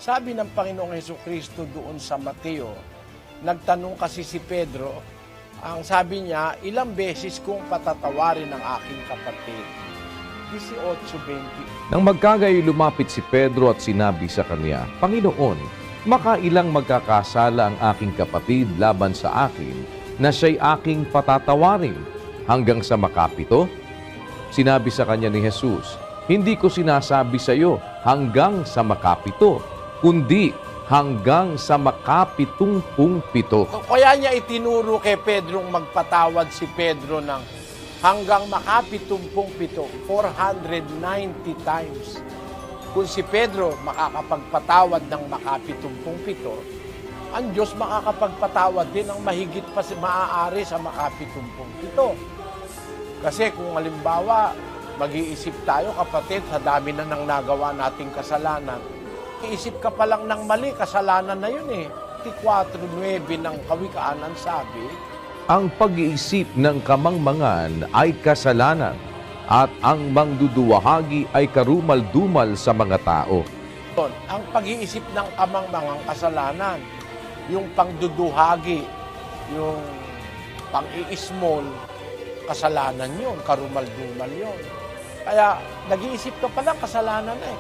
Sabi ng Panginoong Hesukristo doon sa Mateo, nagtanong kasi si Pedro, ang sabi niya, ilang beses kong patatawarin ang aking kapatid? 18:20. Nang magkagayoy lumapit si Pedro at sinabi sa kanya, Panginoon, makailang magkakasala ang aking kapatid laban sa akin na siya'y aking patatawarin hanggang sa makapito? Sinabi sa kanya ni Jesus, hindi ko sinasabi sa iyo hanggang sa makapito, kundi hanggang sa makapitumpung-pito. Kaya niya itinuro kay Pedrong magpatawad si Pedro ng hanggang makapitumpung-pito, 490 times. Kung si Pedro makakapagpatawad ng makapitumpung-pito, ang Diyos makakapagpatawad din ng mahigit pa maaari sa makapitumpung-pito. Kasi kung halimbawa, mag-iisip tayo, kapatid, sa dami na nang nagawa nating kasalanan, iisip ka pa lang ng mali, kasalanan na yun eh. 4:9 ng Kawikaan ang sabi, Ang pag-iisip ng kamangmangan ay kasalanan, at ang mangduduwahagi ay karumal-dumal sa mga tao. ang pag-iisip ng kamangmangang kasalanan, yung pangduduhagi, yung pang-i-small, kasalanan yun, karumal-dumal yun. Kaya nag-iisip ka pa lang, kasalanan na eh.